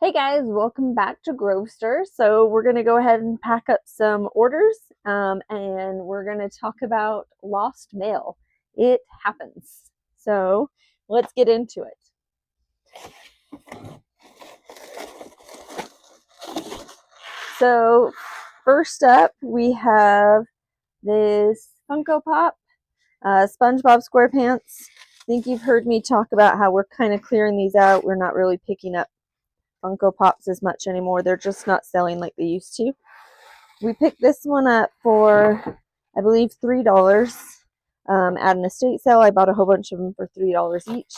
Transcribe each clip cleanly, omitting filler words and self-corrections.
Hey guys, welcome back to Grovester. So we're going to go ahead and pack up some orders and we're going to talk about lost mail. It happens. So let's get into it. So first up, we have this Funko Pop, SpongeBob SquarePants. I think you've heard me talk about how we're kind of clearing these out. We're not really picking up Funko Pops as much anymore. They're just not selling like they used to. We picked this one up for, I believe, $3 at an estate sale. I bought a whole bunch of them for $3 each,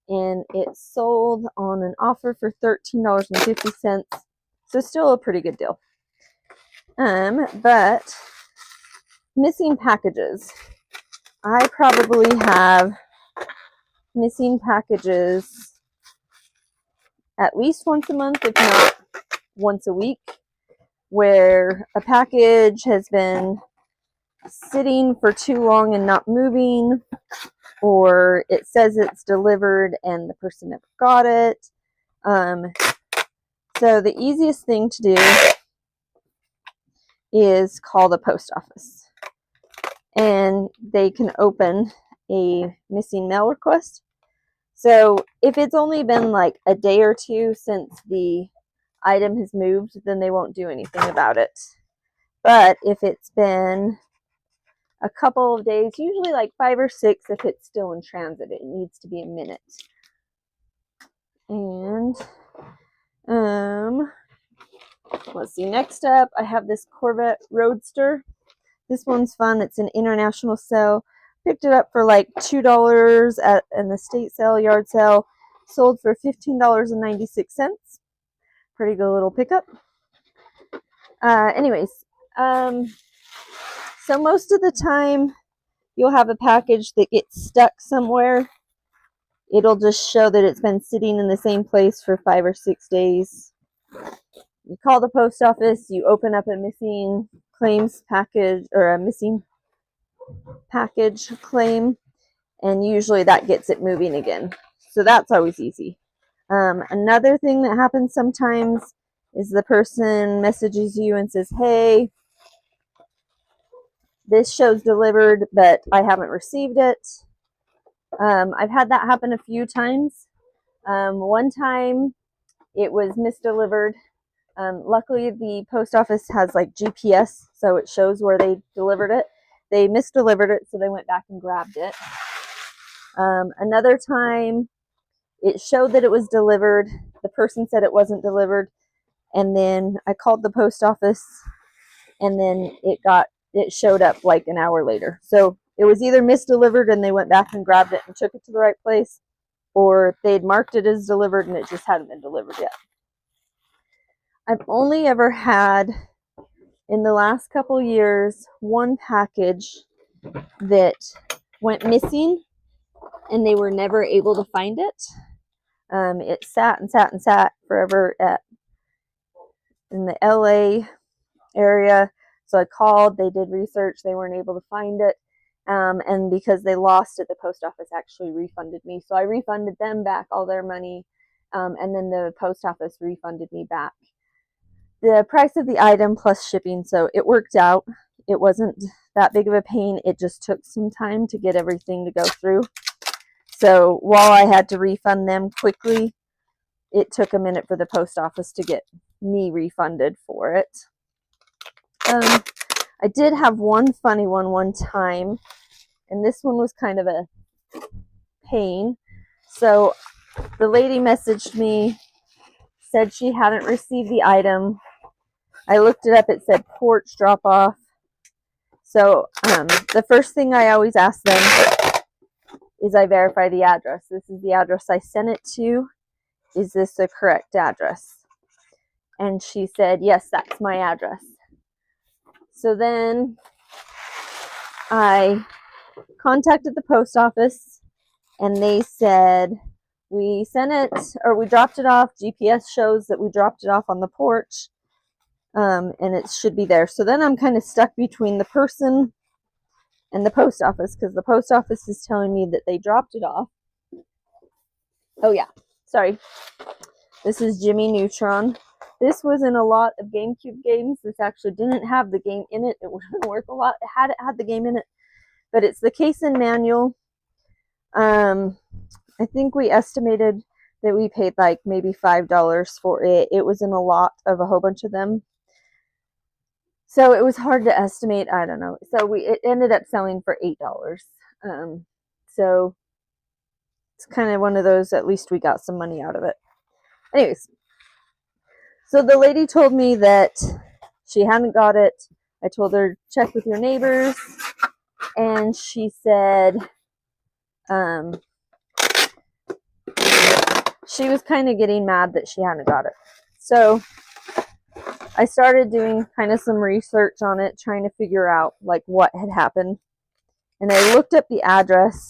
and it sold on an offer for $13.50. So still a pretty good deal. But missing packages. I probably have missing packages at least once a month, if not once a week, where a package has been sitting for too long and not moving, or it says it's delivered and the person never got it. So the easiest thing to do is call the post office, and they can open a missing mail request. So if it's only been like a day or two since the item has moved, then they won't do anything about it. But if it's been a couple of days, usually like 5 or 6, if it's still in transit, it needs to be a minute. And let's see, next up I have this Corvette Roadster. This one's fun. It's an international sale. Picked it up for like $2 at an estate sale, yard sale. Sold for $15.96. Pretty good little pickup. So most of the time you'll have a package that gets stuck somewhere. It'll just show that it's been sitting in the same place for 5 or 6 days. You call the post office, you open up a missing claims package or a missing package claim, and usually that gets it moving again. So that's always easy. Another thing that happens sometimes is the person messages you and says, hey, this shows delivered, but I haven't received it. I've had that happen a few times. One time it was misdelivered. Luckily the post office has like GPS, so it shows where they delivered it. They misdelivered it, so they went back and grabbed it. Another time it showed that it was delivered. The person said it wasn't delivered, and then I called the post office, and then it showed up like an hour later. So it was either misdelivered and they went back and grabbed it and took it to the right place, or they'd marked it as delivered and it just hadn't been delivered yet. I've only ever had, in the last couple years, one package that went missing and they were never able to find it. It sat and sat and sat forever in the LA area. So I called, they did research, they weren't able to find it. And because they lost it, the post office actually refunded me. So I refunded them back all their money, and then the post office refunded me back the price of the item plus shipping. So it worked out. It wasn't that big of a pain. It just took some time to get everything to go through. So while I had to refund them quickly, it took a minute for the post office to get me refunded for it. I did have one funny one time, and this one was kind of a pain. So the lady messaged me, said she hadn't received the item. I looked it up, it said porch drop off. So the first thing I always ask them is I verify the address. This is the address I sent it to. Is this the correct address? And she said, yes, that's my address. So then I contacted the post office, and they said, we sent it, or we dropped it off. GPS shows that we dropped it off on the porch, and it should be there. So then I'm kind of stuck between the person and the post office, because the post office is telling me that they dropped it off. Oh yeah, sorry. This is Jimmy Neutron. This was in a lot of GameCube games. This actually didn't have the game in it. It wouldn't work a lot had it had the game in it. But it's the case and manual. I think we estimated that we paid like maybe $5 for it. It was in a lot of a whole bunch of them. So it was hard to estimate. I don't know. So it ended up selling for $8. So it's kind of one of those, at least we got some money out of it. Anyways, so the lady told me that she hadn't got it. I told her, check with your neighbors. And she said, she was kind of getting mad that she hadn't got it. So I started doing kind of some research on it, trying to figure out like what had happened. And I looked up the address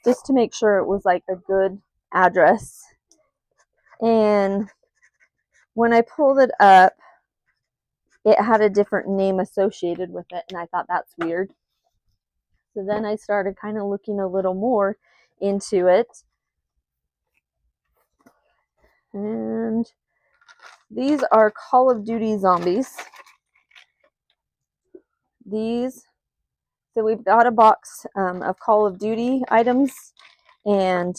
just to make sure it was like a good address. And when I pulled it up, it had a different name associated with it, and I thought that's weird. So then I started kind of looking a little more into it. And these are Call of Duty zombies. So we've got a box of Call of Duty items, and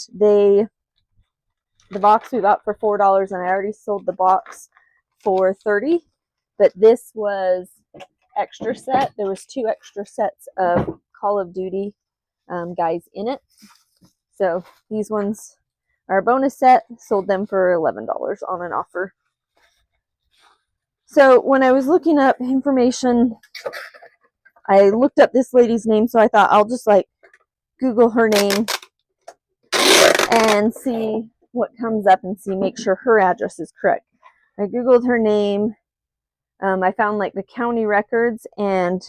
the box we got for $4, and I already sold the box for $30. But this was extra set. There was 2 extra sets of Call of Duty guys in it. So these ones are a bonus set. Sold them for $11 on an offer. So when I was looking up information, I looked up this lady's name. So I thought I'll just like Google her name and see what comes up and make sure her address is correct. I Googled her name. I found like the county records, and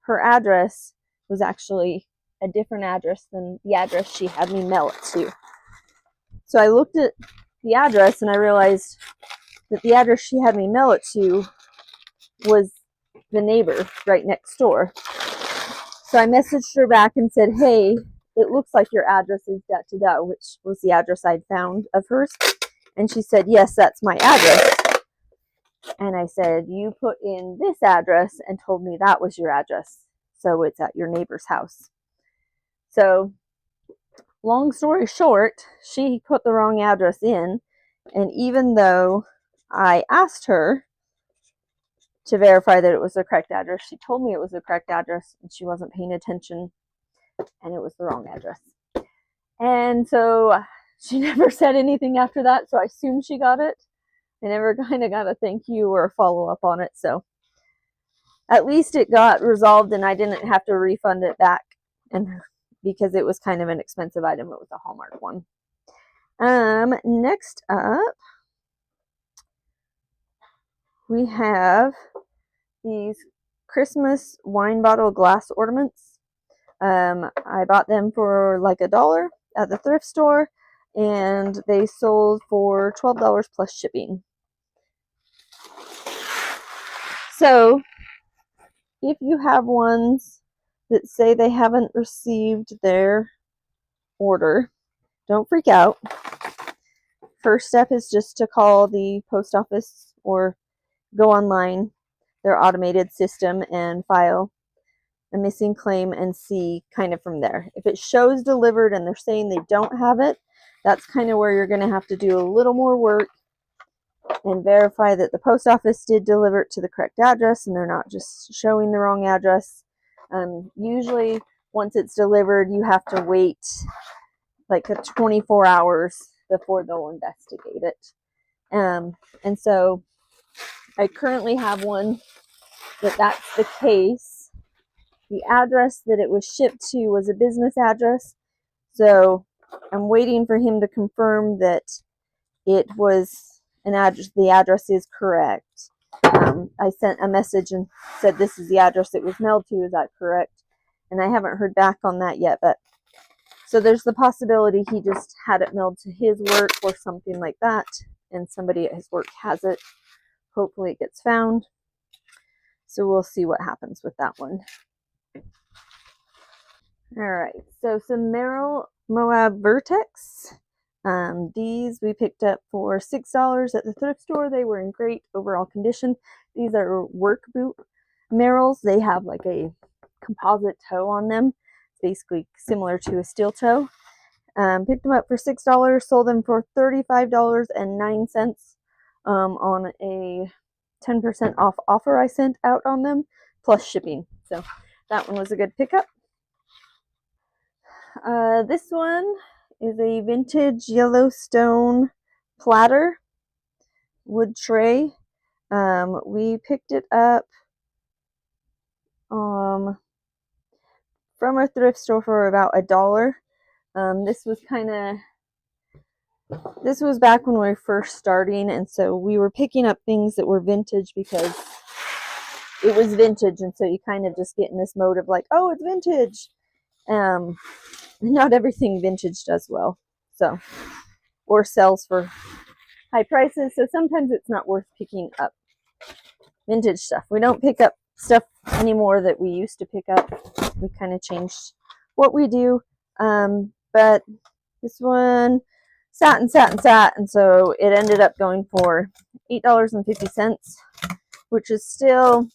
her address was actually a different address than the address she had me mail it to. So I looked at the address and I realized that the address she had me mail it to was the neighbor right next door. So I messaged her back and said, hey, it looks like your address is da-da-da, which was the address I'd found of hers. And she said, yes, that's my address. And I said, you put in this address and told me that was your address. So it's at your neighbor's house. So long story short, she put the wrong address in. And even though I asked her to verify that it was the correct address, she told me it was the correct address, and she wasn't paying attention, and it was the wrong address. And so she never said anything after that, so I assume she got it. I never kind of got a thank you or a follow-up on it, so at least it got resolved and I didn't have to refund it back, and because it was kind of an expensive item. It was a Hallmark one. Next up, we have these Christmas wine bottle glass ornaments. I bought them for like $1 at the thrift store, and they sold for $12 plus shipping. So if you have ones that say they haven't received their order, don't freak out. First step is just to call the post office or go online, their automated system, and file a missing claim and see kind of from there. If it shows delivered and they're saying they don't have it, that's kind of where you're going to have to do a little more work and verify that the post office did deliver it to the correct address and they're not just showing the wrong address. Usually once it's delivered, you have to wait like 24 hours before they'll investigate it. And so I currently have one that's the case. The address that it was shipped to was a business address, so I'm waiting for him to confirm that it was an address. The address is correct. I sent a message and said, this is the address it was mailed to. Is that correct? And I haven't heard back on that yet. But so there's the possibility he just had it mailed to his work or something like that, and somebody at his work has it. Hopefully it gets found. So we'll see what happens with that one. All right. So some Merrill Moab Vertex. These we picked up for $6 at the thrift store. They were in great overall condition. These are work boot Merrills. They have like a composite toe on them. It's basically similar to a steel toe. Picked them up for $6, sold them for $35.09 on a 10% off offer I sent out on them, plus shipping. So that one was a good pickup. This one is a vintage Yellowstone platter wood tray. We picked it up from a thrift store for about $1. This was back when we were first starting, and so we were picking up things that were vintage because it was vintage, and so you kind of just get in this mode of like, oh, it's vintage. Not everything vintage does well, so, or sells for high prices, so sometimes it's not worth picking up vintage stuff. We don't pick up stuff anymore that we used to pick up. We kind of changed what we do, but this one sat, and so it ended up going for $8.50, which is still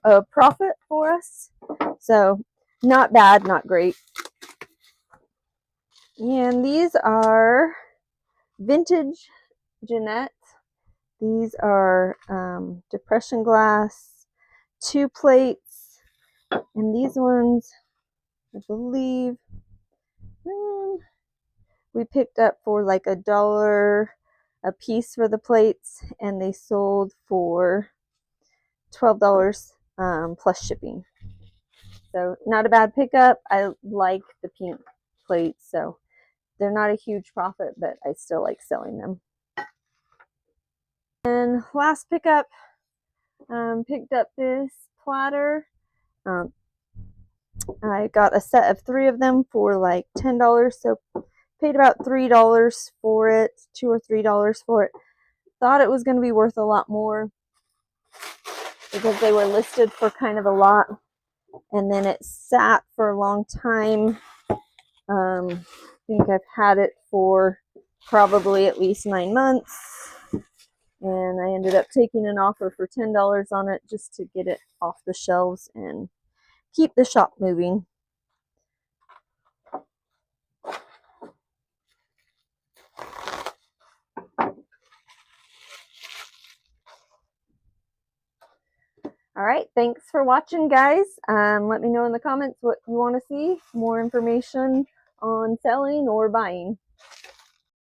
a profit for us, so not bad, not great. And these are vintage Jeanette. These are depression glass, 2 plates, and these ones, I believe, we picked up for like $1 a piece for the plates, and they sold for $12 plus shipping. So not a bad pickup. I like the pink plates, so they're not a huge profit, but I still like selling them. And last pickup, picked up this platter. I got a set of 3 of them for like $10, so paid about $3 for it, $2 or $3 for it. Thought it was going to be worth a lot more because they were listed for kind of a lot, and then it sat for a long time. I think I've had it for probably at least 9 months, and I ended up taking an offer for $10 on it just to get it off the shelves and keep the shop moving. All right, thanks for watching, guys. Let me know in the comments what you want to see, more information on selling or buying.